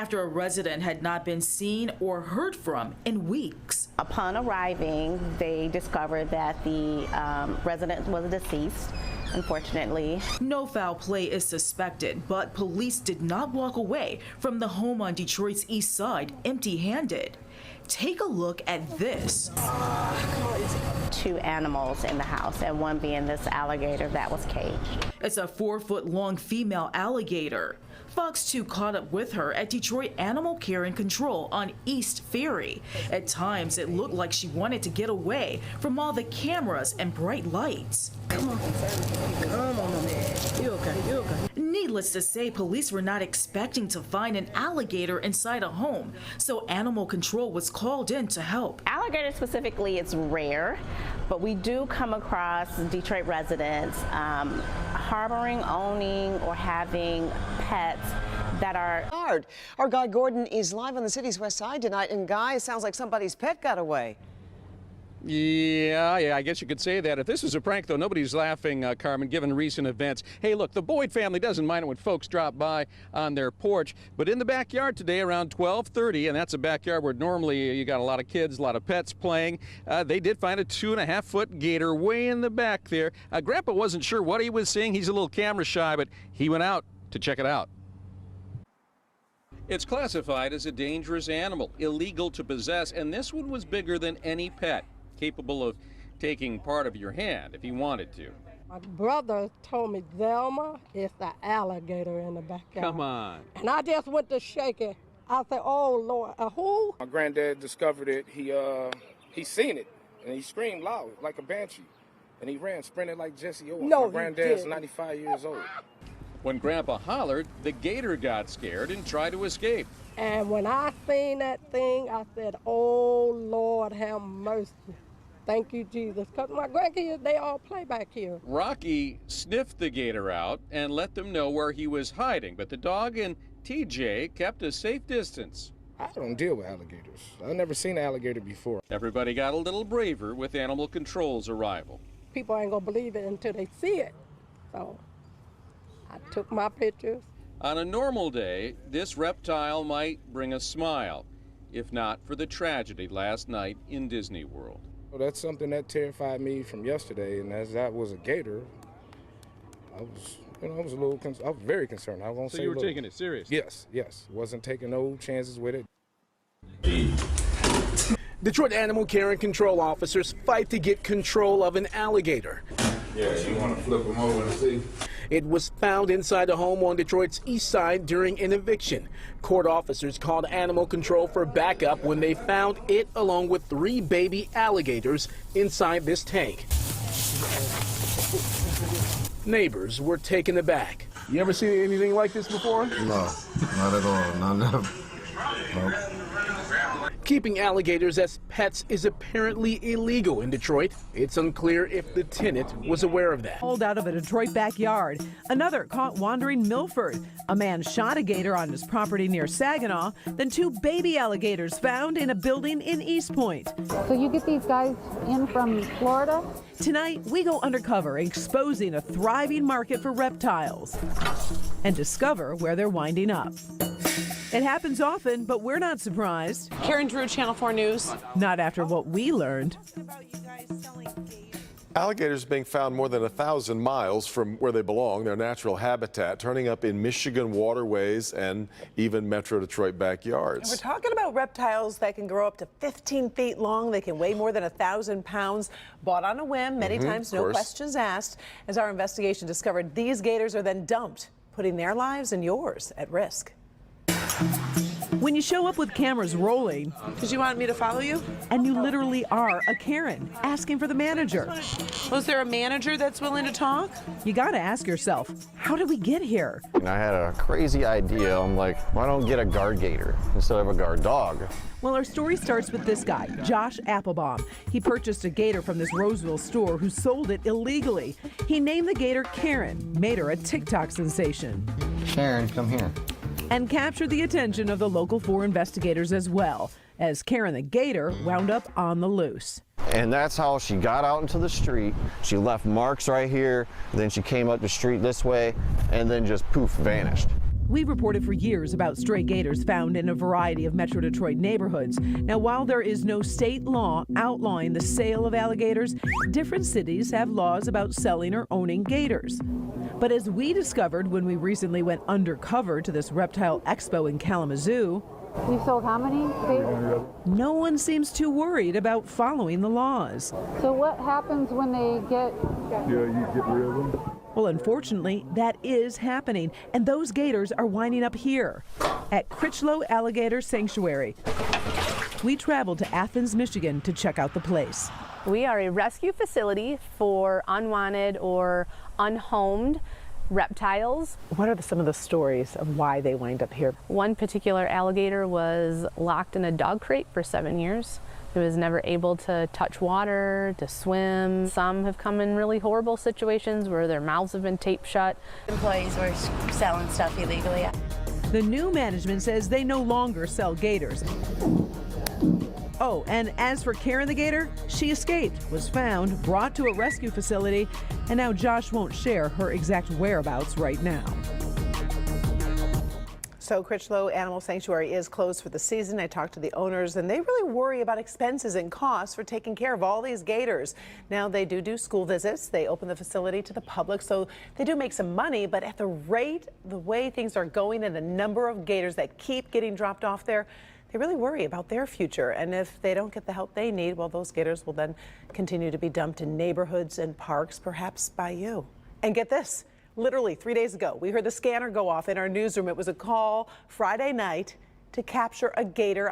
after a resident had not been seen or heard from in weeks. Upon arriving, they discovered that the resident was deceased, unfortunately. No foul play is suspected, but police did not walk away from the home on Detroit's east side empty-handed. Take a look at this. 2 animals in the house, and one being this alligator that was caged. It's a 4-foot-long female alligator. Fox 2 caught up with her at Detroit Animal Care and Control on East Ferry. At times, it looked like she wanted to get away from all the cameras and bright lights. Come on, man. You okay? You okay? Needless to say, police were not expecting to find an alligator inside a home, so Animal Control was called in to help. Alligator specifically, it's rare, but we do come across Detroit residents harboring, owning, or having pets that are hard. Our Guy Gordon is live on the city's west side tonight, and Guy, it sounds like somebody's pet got away. Yeah, I guess you could say that. If this is a prank, though, nobody's laughing, Carmen, given recent events. Hey, look, the Boyd family doesn't mind it when folks drop by on their porch, but in the backyard today around 12:30, and that's a backyard where normally you got a lot of kids, a lot of pets playing, they did find a 2.5-foot gator way in the back there. Grandpa wasn't sure what he was seeing. He's a little camera shy, but he went out to check it out. It's classified as a dangerous animal, illegal to possess, and this one was bigger than any pet, capable of taking part of your hand if he wanted to. My brother told me, Zelma, it's the alligator in the backyard. Come on. And I just went to shake it. I said, oh, Lord, who? My granddad discovered it. He seen it, and he screamed loud like a banshee. And he ran, sprinted like Jesse Owens. No, my granddad's 95 years old. When Grandpa hollered, the gator got scared and tried to escape. And when I seen that thing, I said, oh, Lord, have mercy. Thank you, Jesus. Because my grandkids, they all play back here. Rocky sniffed the gator out and let them know where he was hiding, but the dog and TJ kept a safe distance. I don't deal with alligators. I've never seen an alligator before. Everybody got a little braver with Animal Control's arrival. People ain't going to believe it until they see it. So I took my pictures. On a normal day, this reptile might bring a smile, if not for the tragedy last night in Disney World. Well, that's something that terrified me from yesterday, and as that was a gator, I was very concerned. I won't say So you were taking it serious? Yes. Wasn't taking no chances with it. Detroit Animal Care and Control officers fight to get control of an alligator. Yeah, you want to flip them over and see? It was found inside a home on Detroit's east side during an eviction. Court officers called Animal Control for backup when they found it along with 3 baby alligators inside this tank. Neighbors were taken aback. You ever seen anything like this before? No, not at all. Nope. Keeping alligators as pets is apparently illegal in Detroit. It's unclear if the tenant was aware of that. Pulled out of a Detroit backyard. Another caught wandering Milford. A man shot a gator on his property near Saginaw. Then 2 baby alligators found in a building in East Point. So you get these guys in from Florida? Tonight, we go undercover, exposing a thriving market for reptiles and discover where they're winding up. It happens often, but we're not surprised. Karen Drew, Channel 4 News. Not after what we learned. Alligators being found more than 1,000 miles from where they belong, their natural habitat, turning up in Michigan waterways and even Metro Detroit backyards. And we're talking about reptiles that can grow up to 15 feet long. They can weigh more than 1,000 pounds. Bought on a whim, many times, no questions asked. As our investigation discovered, these gators are then dumped, putting their lives and yours at risk. When you show up with cameras rolling. Did you want me to follow you? And you literally are a Karen, asking for the manager. Was there a manager that's willing to talk? You got to ask yourself, how did we get here? And I had a crazy idea. I'm like, why don't get a guard gator instead of a guard dog? Well, our story starts with this guy, Josh Applebaum. He purchased a gator from this Roseville store who sold it illegally. He named the gator Karen, made her a TikTok sensation. Karen, come here. And captured the attention of the local 4 investigators as well, as Karen the gator wound up on the loose. And that's how she got out into the street. She left marks right here, then she came up the street this way, and then just poof, vanished. We've reported for years about stray gators found in a variety of Metro Detroit neighborhoods. Now, while there is no state law outlawing the sale of alligators, different cities have laws about selling or owning gators. But as we discovered when we recently went undercover to this reptile expo in Kalamazoo, You sold how many gators? no one seems too worried about following the laws. So what happens when they get... You get rid of them. Well, unfortunately, that is happening, and those gators are winding up here at Critchlow Alligator Sanctuary. We traveled to Athens, Michigan to check out the place. We are a rescue facility for unwanted or unhomed reptiles. What are some of the stories of why they wind up here? One particular alligator was locked in a dog crate for 7 years. It was never able to touch water, to swim. Some have come in really horrible situations where their mouths have been taped shut. Employees were selling stuff illegally. The new management says they no longer sell gators. Oh, and as for Karen the gator, she escaped, was found, brought to a rescue facility, and now Josh won't share her exact whereabouts right now. So Critchlow Animal Sanctuary is closed for the season. I talked to the owners, and they really worry about expenses and costs for taking care of all these gators. Now, they do school visits. They open the facility to the public, so they do make some money. But at the rate, the way things are going, and the number of gators that keep getting dropped off there, they really worry about their future. And if they don't get the help they need, well, those gators will then continue to be dumped in neighborhoods and parks, perhaps by you. And get this. Literally 3 days ago, we heard the scanner go off in our newsroom. It was a call Friday night to capture a gator